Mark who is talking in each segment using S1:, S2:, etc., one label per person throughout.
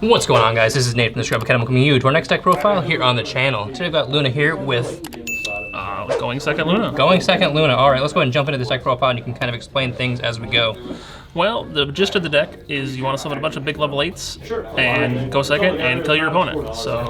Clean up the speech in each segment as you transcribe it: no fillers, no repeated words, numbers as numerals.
S1: What's going on, guys? This is Nate from the Scrub Academy. Welcome you to our next deck profile here on the channel. Today we've got Luna here with
S2: Going Second Luna.
S1: Going Second Luna. All right, let's go ahead and jump into this deck profile and you can kind of explain things as we go.
S2: Well, the gist of the deck is you want to summon a bunch of big level 8s and go second and kill your opponent. So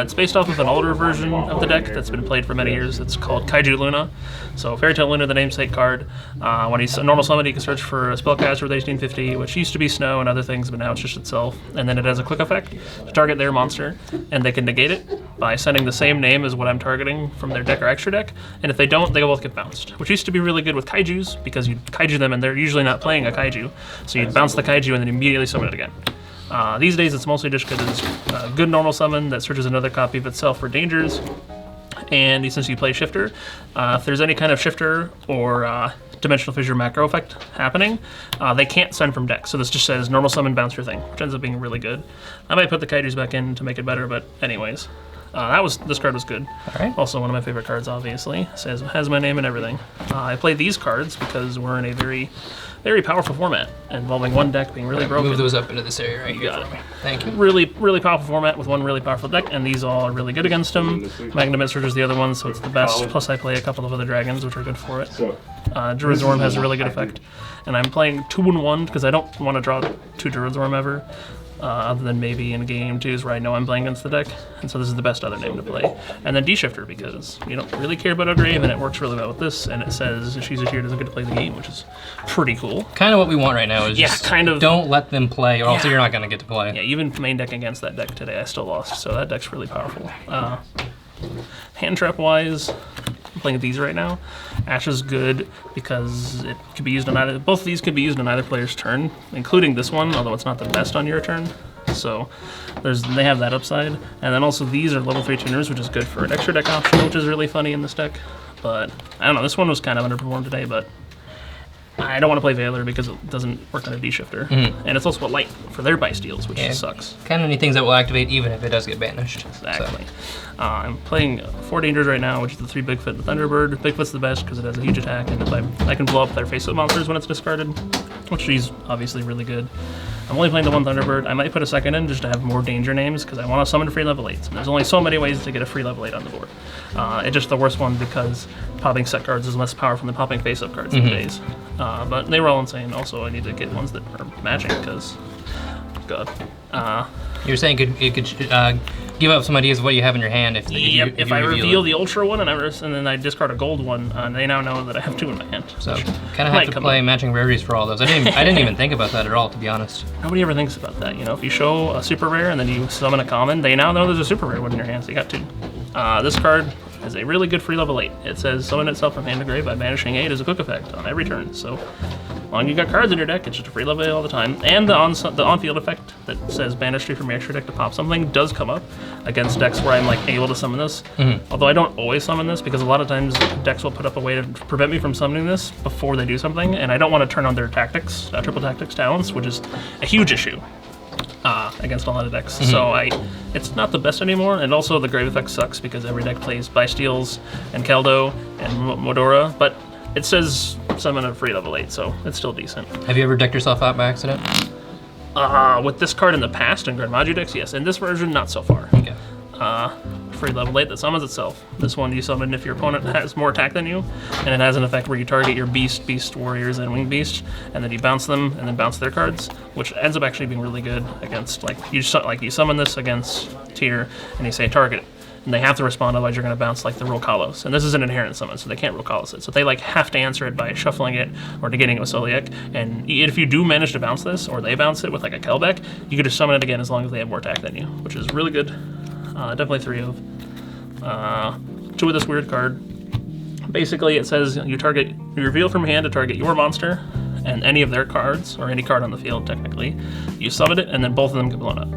S2: it's based off of an older version of the deck that's been played for many years. It's called Kaiju Luna. So Fairytail Luna, the namesake card. When he's a normal summon, he can search for a spellcaster with 1850, which used to be snow and other things, but now it's just itself. And then it has a quick effect to target their monster, and they can negate it by sending the same name as what I'm targeting from their deck or extra deck. And if they don't, they both get bounced, which used to be really good with Kaijus because you Kaiju them and they're usually not playing a Kaiju, so you'd bounce the Kaiju and then immediately summon it again. These days it's mostly just because it's a good normal summon that searches another copy of itself for dangers, and since you play Shifter, if there's any kind of Shifter or Dimensional Fissure macro effect happening, they can't send from deck, so this just says normal summon bounce your thing, which ends up being really good. I might put the Kaijus back in to make it better, but anyways. This card was good.
S1: All right.
S2: Also one of my favorite cards, obviously. Has my name and everything. I play these cards because we're in a very, very powerful format involving one deck being really broken.
S1: Move those up into this area right here.
S2: Got it.
S1: Thank you.
S2: Really, really powerful format with one really powerful deck, and these all are really good against them. Magnum Surge is the other one, so it's the best. Plus I play a couple of other dragons, which are good for it. Druid's Worm has a really good effect. And I'm playing 2-1 because I don't want to draw 2 Druid's Worm ever. Other than maybe in game 2s where I know I'm playing against the deck, and so this is the best other name to play. And then D-Shifter because you don't really care about Grave, and it works really well with this, and it says she's a tier doesn't get to play the game, which is pretty cool.
S1: Kind of what we want right now is just
S2: kind of
S1: don't let them play, or else you're not going to get to play.
S2: Yeah, even main deck against that deck today, I still lost, so that deck's really powerful. Hand trap wise, I'm playing these right now. Ash is good because it could be used on either. Both of these could be used on either player's turn, including this one, although it's not the best on your turn. So they have that upside. And then also these are level 3 tuners, which is good for an extra deck option, which is really funny in this deck. But I don't know, this one was kind of underperformed today, but I don't want to play Veiler because it doesn't work on a D-Shifter. And it's also a light for their buy steals, which sucks.
S1: Kind of need things that will activate even if it does get banished.
S2: Exactly. So. I'm playing 4 Dangers right now, which is the 3 Bigfoot and the Thunderbird. Bigfoot's the best because it has a huge attack, and if I can blow up their face-up monsters when it's discarded, which is obviously really good. I'm only playing the 1 Thunderbird. I might put a second in just to have more danger names because I want to summon free level 8s. And there's only so many ways to get a free level 8 on the board. It's just the worst one because popping set cards is less powerful than popping face-up cards these days. But they were all insane. Also, I need to get ones that are matching because, God.
S1: You're saying it could give up some ideas of what you have in your hand if
S2: I reveal the Ultra one and then I discard a gold one, they now know that I have 2 in my hand.
S1: So kind of have to play matching rarities for all those. I didn't even think about that at all, to be honest.
S2: Nobody ever thinks about that. You know, if you show a super rare and then you summon a common, they now know there's a super rare one in your hand, so you got 2. This card is a really good free level 8. It says summon itself from hand to grave by banishing 8 as a quick effect on every turn. So as long as you got cards in your deck, it's just a free level 8 all the time. And the on-field effect that says banish 3 from your extra deck to pop something does come up against decks where I'm like able to summon this. Although I don't always summon this because a lot of times decks will put up a way to prevent me from summoning this before they do something, and I don't want to turn on their tactics, triple tactics talents, which is a huge issue against a lot of decks. So it's not the best anymore, and also the grave effect sucks because every deck plays Buy Steals and Keldo and Modora, but it says summon a free level 8, so it's still decent.
S1: Have you ever decked yourself out by accident?
S2: With this card in the past in Grandmaju decks, yes. In this version, not so far.
S1: Okay.
S2: Free level 8 that summons itself. This one you summon if your opponent has more attack than you, and it has an effect where you target your beast warriors, and winged beast, and then you bounce them and then bounce their cards, which ends up actually being really good against you summon this against tier and you say target it. And they have to respond, otherwise you're going to bounce like the Rokalos. And this is an inherent summon, so they can't Rokalos it. So they have to answer it by shuffling it or negating it with Soliek. And if you do manage to bounce this, or they bounce it with like a Kelbeck, you can just summon it again as long as they have more attack than you, which is really good. Definitely 3 of. 2 of this weird card. Basically it says you reveal from hand to target your monster and any of their cards, or any card on the field technically. You summon it and then both of them get blown up.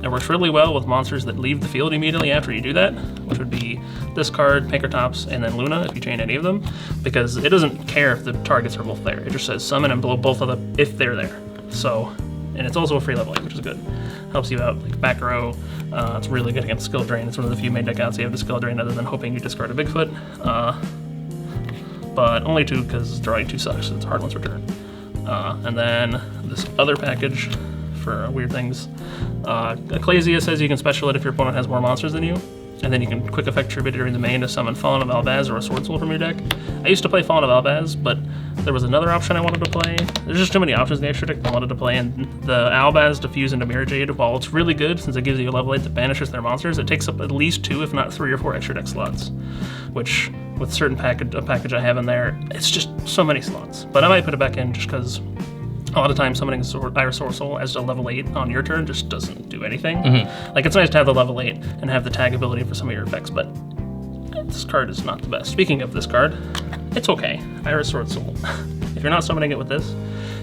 S2: It works really well with monsters that leave the field immediately after you do that, which would be this card, Pankratops, and then Luna if you chain any of them, because it doesn't care if the targets are both there. It just says summon and blow both of them if they're there. So, and it's also a free level 8, which is good. Helps you out, like back row. It's really good against Skill Drain. It's one of the few main deck outs you have to Skill Drain other than hoping you discard a Bigfoot. But only 2 because drawing 2 sucks, so it's a hard one's return. And then this other package for weird things. Ecclesia says you can special it if your opponent has more monsters than you, and then you can quick effect tribute during the main to summon Fallen of Albaz or a Sword Soul from your deck. I used to play Fallen of Albaz, but there was another option I wanted to play. There's just too many options in the extra deck I wanted to play, and the Albaz diffuse into Mirror Jade, while it's really good since it gives you a level 8 that banishes their monsters, it takes up at least 2, if not 3 or 4 extra deck slots, which with certain package I have in there, it's just so many slots. But I might put it back in just because a lot of times summoning Iris Sword Soul as a level 8 on your turn just doesn't do anything. Like, it's nice to have the level 8 and have the tag ability for some of your effects, but this card is not the best. Speaking of this card, it's okay. Iris Sword Soul. If you're not summoning it with this,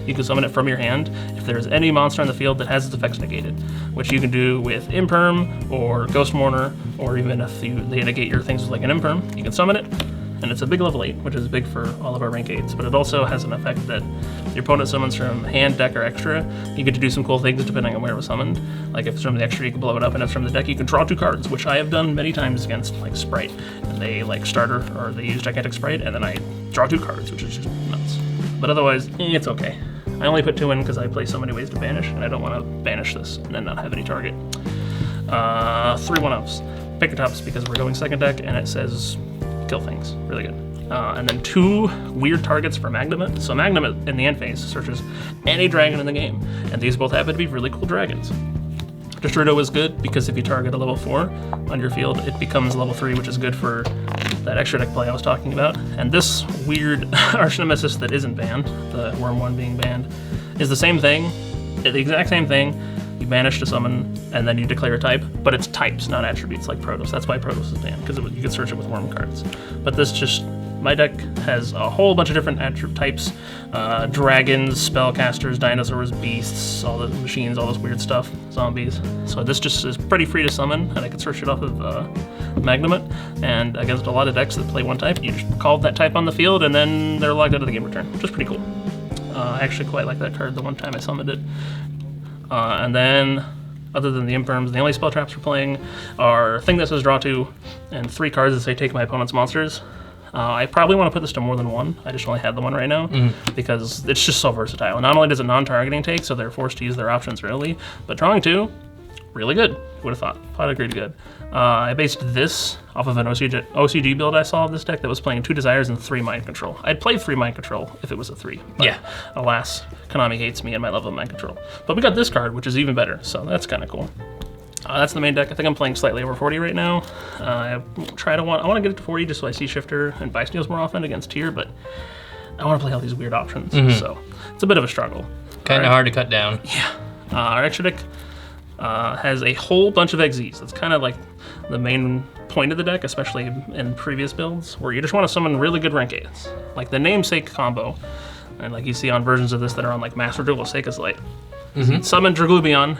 S2: you can summon it from your hand if there's any monster on the field that has its effects negated, which you can do with Imperm or Ghost Mourner, or even if they negate your things with like an Imperm, you can summon it, and it's a big level 8, which is big for all of our rank 8s, but it also has an effect that your opponent summons from hand, deck, or extra. You get to do some cool things depending on where it was summoned. Like if it's from the extra, you can blow it up, and if it's from the deck, you can draw 2 cards, which I have done many times against like Sprite. And they like starter, or they use Gigantic Sprite, and then I draw 2 cards, which is just nuts. But otherwise, it's okay. I only put 2 in because I play so many ways to banish, and I don't want to banish this and then not have any target. 3 1-ups. Pickups because we're going second deck, and it says kill things. Really good. And then 2 weird targets for Magnamut. So Magnamut in the end phase searches any dragon in the game, and these both happen to be really cool dragons. Destrudo is good because if you target a level 4 on your field, it becomes level 3, which is good for that extra deck play I was talking about. And this weird Arch Nemesis that isn't banned, the Worm one being banned, is the same thing, the exact same thing. You banish to summon, and then you declare a type, but it's types, not attributes like Protoss. That's why Protoss is banned, because you can search it with Worm cards. But this just, my deck has a whole bunch of different attribute types, dragons, spellcasters, dinosaurs, beasts, all the machines, all this weird stuff, zombies. So this just is pretty free to summon, and I can search it off of Magnamut, and against a lot of decks that play one type, you just call that type on the field, and then they're logged out of the game return, which is pretty cool. I actually quite like that card the one time I summoned it. And then, other than the Imperms, the only spell traps we're playing are Thing That Says Draw 2, and 3 cards that say Take My Opponent's Monsters. I probably want to put this to more than 1. I just only had the one right now, because it's just so versatile. Not only does it non-targeting take, so they're forced to use their options early, but drawing 2, really good. Would have thought. Thought agreed good. I based this off of an OCG build I saw of this deck that was playing 2 Desires and 3 Mind Control. I'd play 3 Mind Control if it was a 3. But yeah. Alas, Konami hates me and my love of Mind Control. But we got this card, which is even better, so that's kind of cool. That's the main deck. I think I'm playing slightly over 40 right now. I want to get it to 40 just so I see Shifter and Bysteals more often against Tier, but I want to play all these weird options, so it's a bit of a struggle.
S1: Kind of hard to cut down. Yeah.
S2: Our extra deck has a whole bunch of XZs. That's kind of like the main point of the deck, especially in previous builds, where you just want to summon really good rank 8s. Like the Namesake combo, and like you see on versions of this that are on like Master Duel Seika's Light. Summon Draglubion,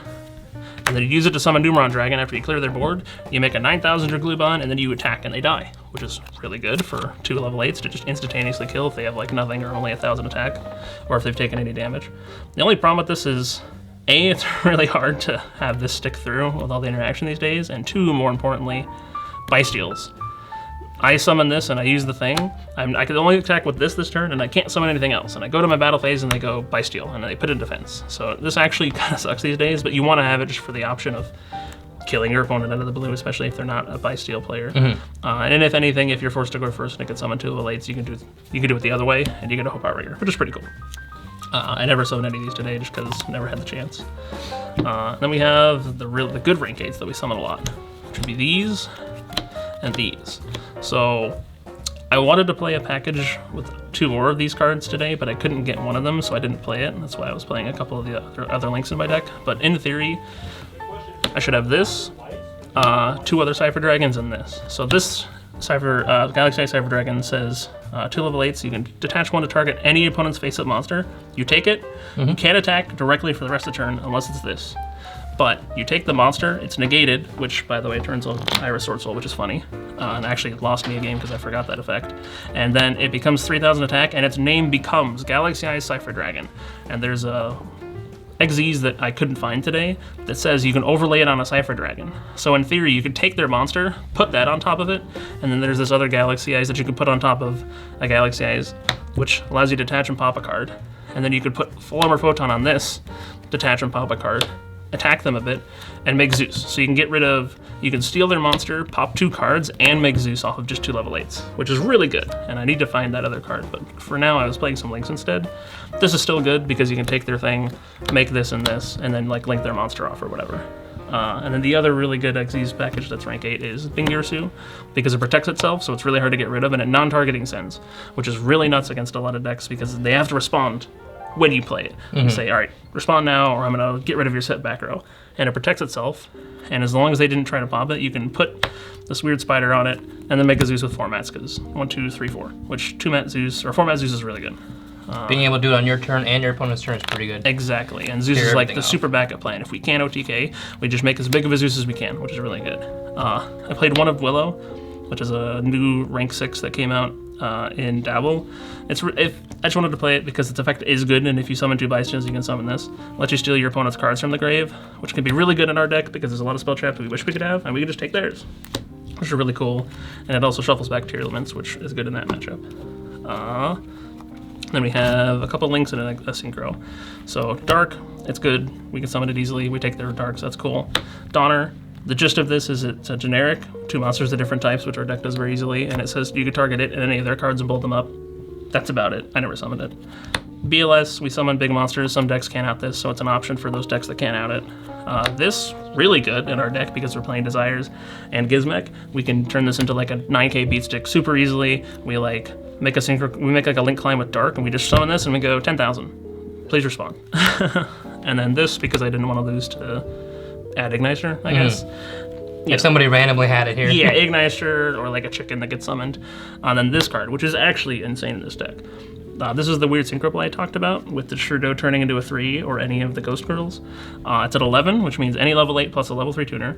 S2: and then you use it to summon Doomeron Dragon after you clear their board. You make a 9,000 Draglubion, and then you attack and they die, which is really good for 2 level 8s to just instantaneously kill if they have like nothing or only 1,000 attack, or if they've taken any damage. The only problem with this is, A, it's really hard to have this stick through with all the interaction these days, and 2, more importantly, Bysteals. I summon this and I use the thing. I can only attack with this turn, and I can't summon anything else. And I go to my battle phase and they go Bysteal, and they put in defense. So this actually kind of sucks these days, but you want to have it just for the option of killing your opponent out of the blue, especially if they're not a Bysteal player. And if anything, if you're forced to go first and it can summon 2 level 8s, you can do it the other way, and you get a Hope Outrigger, which is pretty cool. I never summoned any of these today just because never had the chance. Then we have the good rank 8s that we summon a lot, which would be these and these. So I wanted to play a package with 2 more of these cards today, but I couldn't get one of them, so I didn't play it. That's why I was playing a couple of the other links in my deck. But in theory, I should have this, 2 other Cypher Dragons, and this. So this Galaxy Eye Cypher Dragon says 2 level 8s, you can detach 1 to target any opponent's face-up monster. You take it, you can't attack directly for the rest of the turn unless it's this. But you take the monster, it's negated, which, by the way, turns on Iris Sword Soul, which is funny, and actually lost me a game because I forgot that effect. And then it becomes 3,000 attack, and its name becomes Galaxy Eye Cypher Dragon. And there's XZs that I couldn't find today that says you can overlay it on a Cypher Dragon. So in theory, you could take their monster, put that on top of it, and then there's this other Galaxy Eyes that you can put on top of a Galaxy Eyes, which allows you to attach and pop a card. and then you could put full armor photon on this, detach and pop a card, attack them a bit, and make Zeus. So you can get rid of, you can steal their monster, pop 2 cards, and make Zeus off of just 2 level 8s, which is really good. And I need to find that other card, but for now I was playing some links instead. This is still good because you can take their thing, make this and this, and then like link their monster off or whatever. And then the other really good Xyz package that's rank 8 is Bingirsu, because it protects itself, so it's really hard to get rid of, and it non-targeting sends, which is really nuts against a lot of decks because they have to respond when you play it. You say, all right, respond now, or I'm gonna get rid of your set back row. And it protects itself, and as long as they didn't try to pop it, you can put this weird spider on it, and then make a Zeus with 4 mats, because 1, 2, 3, 4, which 2 mat Zeus, or 4 mat Zeus is really good.
S1: Being able to do it on your turn and your opponent's turn is pretty good.
S2: Exactly, and Zeus is like the super backup plan. If we can't OTK, we just make as big of a Zeus as we can, which is really good. I played one of Willow, which is a new rank 6 that came out in Dabble. I just wanted to play it because its effect is good, and if you summon 2 Bystanders, you can summon this. Let you steal your opponent's cards from the grave, which can be really good in our deck because there's a lot of spell traps we wish we could have, and we can just take theirs, which are really cool. And it also shuffles back tier elements, which is good in that matchup. Then we have a couple links and a synchro. So Dark, it's good. We can summon it easily. We take their darks, that's cool. Donner, the gist of this is it's a generic, 2 monsters of different types, which our deck does very easily, and it says you can target it and any of their cards and build them up. That's about it. I never summoned it. BLS, we summon big monsters. Some decks can't out this, so it's an option for those decks that can't out it. This, really good in our deck because we're playing Desires and Gizmek. We can turn this into like a 9k beat stick super easily. We like make like a link climb with Dark, and we just summon this and we go 10,000. Please respond. And then this, because I didn't want to lose to Ad Ignitor, I guess.
S1: If somebody randomly had it here.
S2: Yeah, Ignitor or like a chicken that gets summoned. And then this card, which is actually insane in this deck. This is the weird synchro play I talked about with the Trudeau turning into a 3 or any of the Ghost Girls. It's at 11, which means any level 8 plus a level 3 tuner.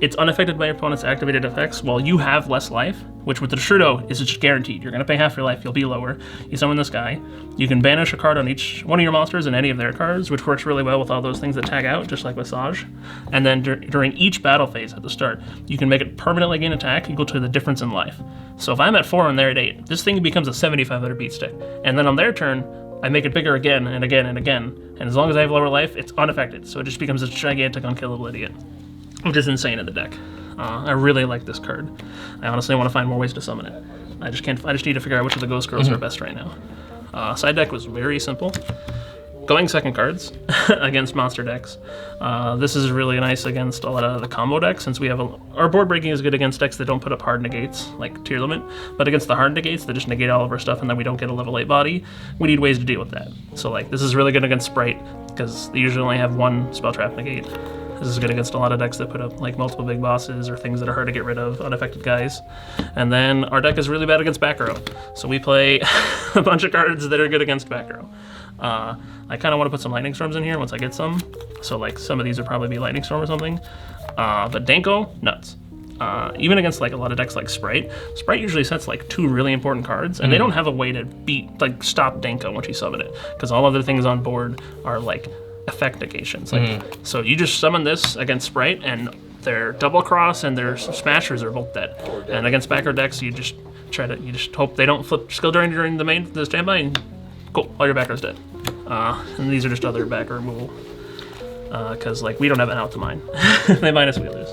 S2: It's unaffected by your opponent's activated effects while you have less life, which with the Trudeau is just guaranteed. You're going to pay half your life, you'll be lower. You summon this guy. You can banish a card on each one of your monsters and any of their cards, which works really well with all those things that tag out, just like with Saj. And then during each battle phase at the start, you can make it permanently gain attack equal to the difference in life. So if I'm at 4 and they're at 8, this thing becomes a 7,500 beat stick. And then on their turn, I make it bigger again and again and again. And as long as I have lower life, it's unaffected. So it just becomes a gigantic unkillable idiot, which is insane in the deck. I really like this card. I honestly want to find more ways to summon it. I just need to figure out which of the Ghost Girls are best right now. Side deck was very simple. Going second cards against monster decks. This is really nice against a lot of the combo decks, since we have our board breaking is good against decks that don't put up hard negates, like Tier Limit, but against the hard negates that just negate all of our stuff and then we don't get a level 8 body, we need ways to deal with that. So like this is really good against Sprite, because they usually only have 1 spell trap negate. This is good against a lot of decks that put up like multiple big bosses or things that are hard to get rid of, unaffected guys. And then our deck is really bad against back row. So we play a bunch of cards that are good against back row. I kind of want to put some Lightning Storms in here once I get some. So like some of these would probably be Lightning Storm or something. But Danko, nuts. Even against like a lot of decks like Sprite usually sets like 2 really important cards, and they don't have a way to stop Danko once you summon it, because all other things on board are like effect negations. So you just summon this against Sprite, and their double cross and their smashers are both dead. And against backer decks, you just hope they don't flip skill during the standby, and cool, all your backers dead. And these are just other backer removal, because like we don't have an out to mine. They mine us, we lose.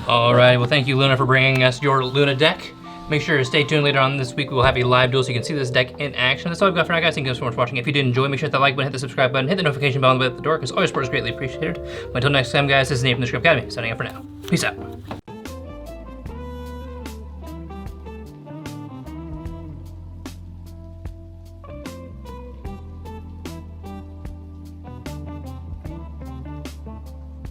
S1: All right, well thank you Luna for bringing us your Luna deck. Make sure to stay tuned later on this week. We will have a live duel so you can see this deck in action. That's all I've got for now, guys. Thank you so much for watching. If you did enjoy, make sure to hit that like button, hit the subscribe button, hit the notification bell on the way out the door, because all your support is greatly appreciated. But until next time, guys, this is Nate from the Musicom Academy, signing out for now. Peace out.